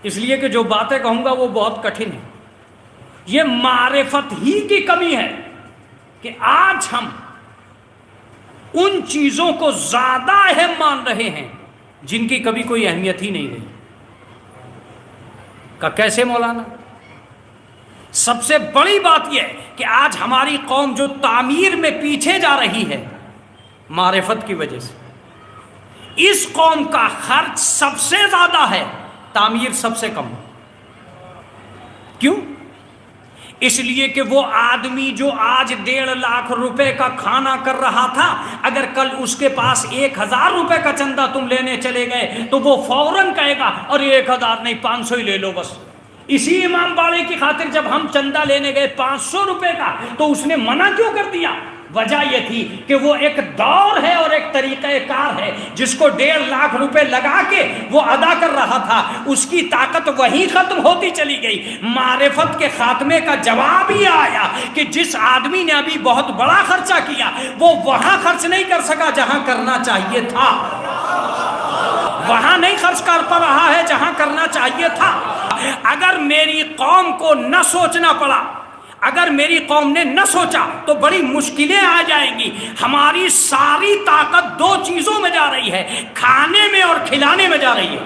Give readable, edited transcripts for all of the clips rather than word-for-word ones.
اس لیے کہ جو باتیں کہوں گا وہ بہت کٹھن ہے. یہ معرفت ہی کی کمی ہے کہ آج ہم ان چیزوں کو زیادہ اہم مان رہے ہیں جن کی کبھی کوئی اہمیت ہی نہیں رہی. کہ کیسے مولانا؟ سب سے بڑی بات یہ ہے کہ آج ہماری قوم جو تعمیر میں پیچھے جا رہی ہے معرفت کی وجہ سے، اس قوم کا خرچ سب سے زیادہ ہے، تعمیر سب سے کم. کیوں؟ اس لیے کہ وہ آدمی جو آج 1.5 لاکھ روپے کا کھانا کر رہا تھا، اگر کل اس کے پاس 1000 روپے کا چندہ تم لینے چلے گئے تو وہ فوراً کہے گا ارے 1000 نہیں 500 ہی لے لو بس. اسی امام باڑے کی خاطر جب ہم چندہ لینے گئے 500 روپے کا تو اس نے منع کیوں کر دیا؟ وجہ یہ تھی کہ وہ ایک دور ہے اور ایک طریقہ کار ہے جس کو 1.5 لاکھ روپے لگا کے وہ ادا کر رہا تھا، اس کی طاقت وہیں ختم ہوتی چلی گئی. معرفت کے خاتمے کا جواب ہی آیا کہ جس آدمی نے ابھی بہت بڑا خرچہ کیا وہ وہاں خرچ نہیں کر سکا جہاں کرنا چاہیے تھا، وہاں نہیں خرچ کر پا رہا ہے جہاں کرنا چاہیے تھا. اگر میری قوم کو نہ سوچنا پڑا، اگر میری قوم نے نہ سوچا تو بڑی مشکلیں آ جائیں گی. ہماری ساری طاقت 2 چیزوں میں جا رہی ہے، کھانے میں اور کھلانے میں جا رہی ہے.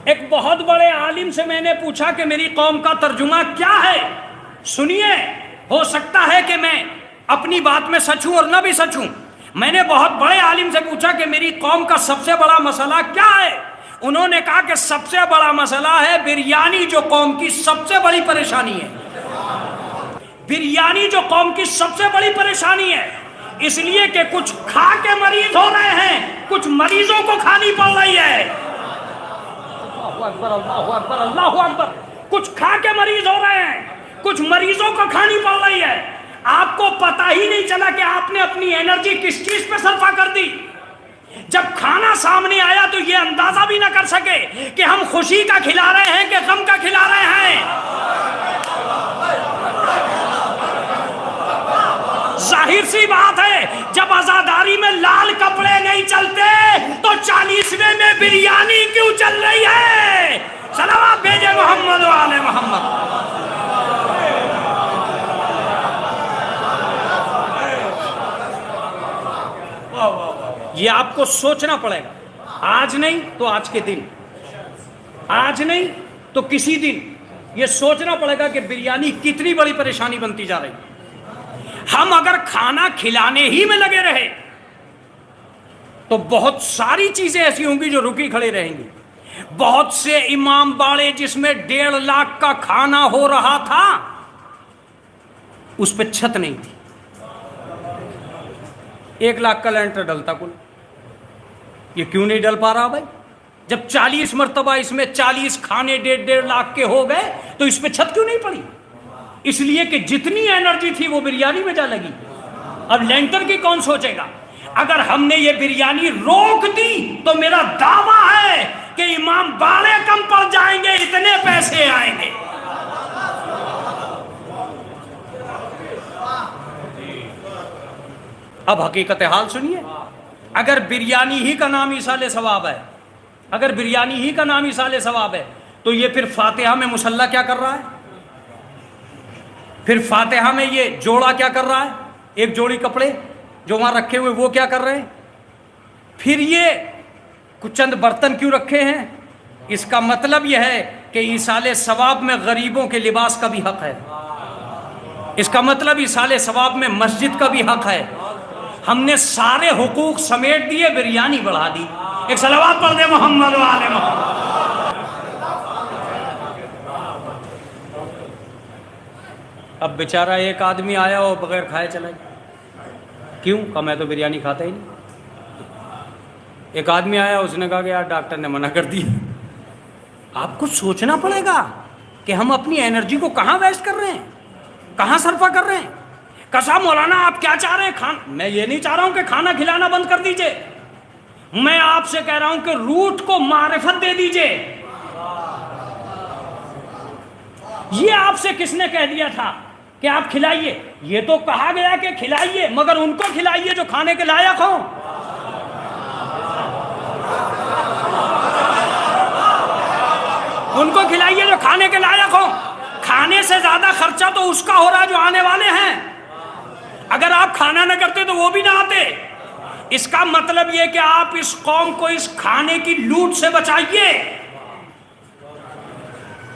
ایک بہت بڑے عالم سے میں نے پوچھا کہ میری قوم کا ترجمہ کیا ہے؟ سنیے، ہو سکتا ہے کہ میں اپنی بات میں سچ ہوں اور نہ بھی سچ ہوں. میں نے بہت بڑے عالم سے پوچھا کہ میری قوم کا سب سے بڑا مسئلہ کیا ہے؟ انہوں نے کہا کہ سب سے بڑا مسئلہ ہے بریانی، جو قوم کی سب سے بڑی پریشانی ہے. بریانی جو قوم کی سب سے بڑی پریشانی ہے، اس لیے کہ کچھ کھا کے مریض ہو رہے ہیں، کچھ مریضوں کو کھانی پڑ رہی ہے. اللہ اکبر، اللہ اکبر، اللہ اکبر. کچھ کھا کے مریض ہو رہے ہیں، کچھ مریضوں کو کھانی پڑ رہی ہے. آپ کو پتہ ہی نہیں چلا کہ آپ نے اپنی انرجی کس چیز پہ صرف کر دی. جب کھانا سامنے آیا تو یہ اندازہ بھی نہ کر سکے کہ ہم خوشی کا کھلا رہے ہیں کہ غم کا کھلا رہے ہیں. ظاہر سی بات ہے جب عزاداری میں لال کپڑے نہیں چلتے تو 40ویں میں بریانی کیوں چل رہی ہے؟ صلوات بھیجے محمد و آل محمد. یہ آپ کو سوچنا پڑے گا، آج نہیں تو آج کے دن، آج نہیں تو کسی دن یہ سوچنا پڑے گا کہ بریانی کتنی بڑی پریشانی بنتی جا رہی. ہم اگر کھانا کھلانے ہی میں لگے رہے تو بہت ساری چیزیں ایسی ہوں گی جو رکی کھڑی رہیں گی. بہت سے امام باڑے جس میں 1.5 لاکھ کا کھانا ہو رہا تھا اس پہ چھت نہیں تھی. 1 لاکھ کا لینٹر ڈلتا کل، یہ کیوں نہیں ڈل پا رہا بھائی؟ جب 40 مرتبہ اس میں 40 کھانے 1.5 لاکھ کے ہو گئے تو اس پہ چھت کیوں نہیں پڑی؟ اس لیے کہ جتنی انرجی تھی وہ بریانی میں جا لگی. اب لینٹر کی کون سوچے گا؟ اگر ہم نے یہ بریانی روک دی تو میرا دعویٰ ہے کہ امام باڑے کم پڑ جائیں گے، اتنے پیسے آئیں گے. اب حقیقت حال سنیے، اگر بریانی ہی کا نام ایصال ثواب ہے، اگر بریانی ہی کا نام ایصال ثواب ہے تو یہ پھر فاتحہ میں مصلی کیا کر رہا ہے؟ پھر فاتحہ میں یہ جوڑا کیا کر رہا ہے؟ ایک جوڑی کپڑے جو وہاں رکھے ہوئے وہ کیا کر رہے ہیں؟ پھر یہ کچھ چند برتن کیوں رکھے ہیں؟ اس کا مطلب یہ ہے کہ ایصال ثواب میں غریبوں کے لباس کا بھی حق ہے. اس کا مطلب ایصال ثواب میں مسجد کا بھی حق ہے. ہم نے سارے حقوق سمیٹ دیے، بریانی بڑھا دی. ایک صلوات پڑھ دے محمد و آل محمد. اب بیچارہ ایک آدمی آیا اور بغیر کھائے چلا گیا. کیوں؟ کہا میں تو بریانی کھاتا ہی نہیں. ایک آدمی آیا، اس نے کہا کہ یار ڈاکٹر نے منع کر دی. آپ کو سوچنا پڑے گا کہ ہم اپنی انرجی کو کہاں ویسٹ کر رہے ہیں، کہاں صرفہ کر رہے ہیں. کسا مولانا آپ کیا چاہ رہے ہیں؟ میں یہ نہیں چاہ رہا ہوں کہ کھانا کھلانا بند کر دیجئے، میں آپ سے کہہ رہا ہوں کہ روٹ کو معرفت دے دیجئے. یہ آپ سے کس نے کہہ دیا تھا کہ آپ کھلائیے؟ یہ تو کہا گیا کہ کھلائیے، مگر ان کو کھلائیے جو کھانے کے لائق ہوں. کھلائیے جو کھانے کے لائق ہو. کھانے سے زیادہ خرچہ تو اس کا ہو رہا جو آنے والے ہیں. اگر آپ کھانا نہ کرتے تو وہ بھی نہ آتے. اس کا مطلب یہ کہ آپ اس قوم کو اس کھانے کی لوٹ سے بچائیے.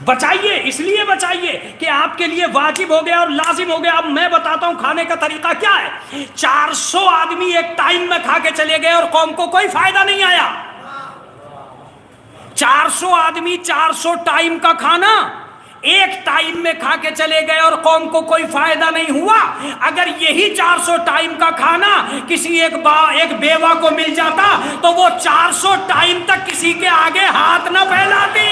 بچائیے، اس لیے بچائیے کہ آپ کے لیے واجب ہو گیا اور لازم ہو گیا. اب میں بتاتا ہوں کھانے کا طریقہ کیا ہے. 400 آدمی ایک ٹائم میں کھا کے چلے گئے اور قوم کو کوئی فائدہ نہیں آیا. 400 آدمی 400 ٹائم کا کھانا ایک ٹائم میں کھا کے چلے گئے اور قوم کو کوئی فائدہ نہیں ہوا. اگر یہی 400 ٹائم کا کھانا کسی ایک بیوہ کو مل جاتا تو وہ 400 ٹائم تک کسی کے آگے ہاتھ نہ پھیلاتی.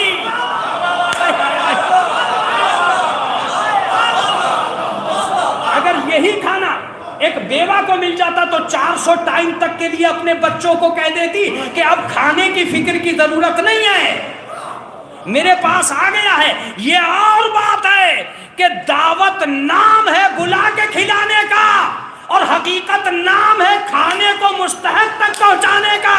اگر یہی کھانا ایک بیوہ کو مل جاتا تو 400 ٹائم تک کے لیے اپنے بچوں کو کہہ دیتی کہ اب کھانے کی فکر کی ضرورت نہیں ہے، میرے پاس آ گیا ہے. یہ اور بات ہے کہ دعوت نام ہے بلا کے کھلانے کا اور حقیقت نام ہے کھانے کو مستحق تک پہنچانے کا.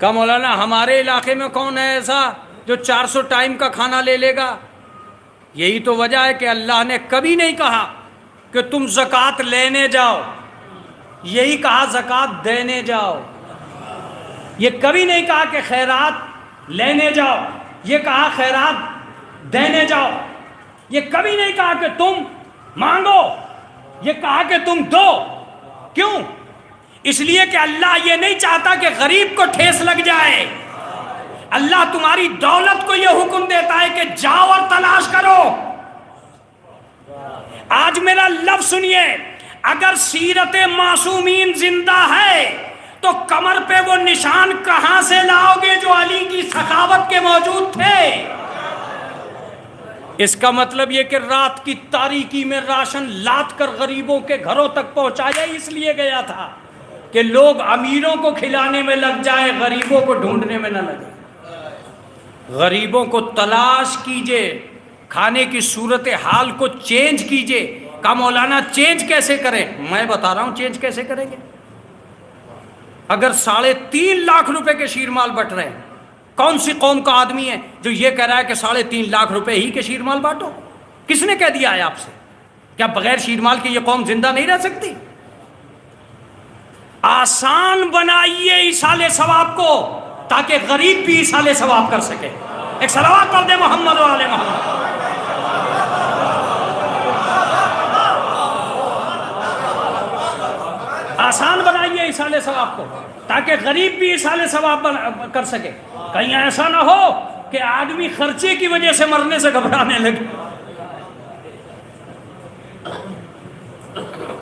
کہ مولانا ہمارے علاقے میں کون ہے ایسا جو 400 ٹائم کا کھانا لے لے گا؟ یہی تو وجہ ہے کہ اللہ نے کبھی نہیں کہا کہ تم زکوٰۃ لینے جاؤ، یہی کہا زکوٰۃ دینے جاؤ. یہ کبھی نہیں کہا کہ خیرات لینے جاؤ، یہ کہا خیرات دینے جاؤ. یہ کبھی نہیں کہا کہ تم مانگو، یہ کہا کہ تم دو. کیوں؟ اس لیے کہ اللہ یہ نہیں چاہتا کہ غریب کو ٹھیس لگ جائے. اللہ تمہاری دولت کو یہ حکم دیتا ہے کہ جاؤ اور تلاش کرو. آج میرا لفظ سنیے، اگر سیرت معصومین زندہ ہے تو کمر پہ وہ نشان کہاں سے لاؤ گے جو علی کی سخاوت کے موجود تھے؟ اس کا مطلب یہ کہ رات کی تاریکی میں راشن لاد کر غریبوں کے گھروں تک پہنچایا اس لیے گیا تھا کہ لوگ امیروں کو کھلانے میں لگ جائیں، غریبوں کو ڈھونڈنے میں نہ لگے. غریبوں کو تلاش کیجئے، کھانے کی صورتحال کو چینج کیجئے. کہ مولانا چینج کیسے کریں؟ میں بتا رہا ہوں چینج کیسے کریں گے. اگر 3.5 لاکھ روپے کے شیرمال بٹ رہے ہیں، کون سی قوم کا آدمی ہے جو یہ کہہ رہا ہے کہ 3.5 لاکھ روپے ہی کے شیرمال بانٹو؟ کس نے کہہ دیا ہے آپ سے؟ کیا بغیر شیرمال کے یہ قوم زندہ نہیں رہ سکتی؟ آسان بنائیے ایصال ثواب کو تاکہ غریب بھی ایصال ثواب کر سکے. ایک صلوات پڑھ دے محمد و آل محمد. آسان بنائیے ایصال ثواب کو تاکہ غریب بھی ایصال ثواب کر سکے. کہیں ایسا نہ ہو کہ آدمی خرچے کی وجہ سے مرنے سے گھبرانے لگے.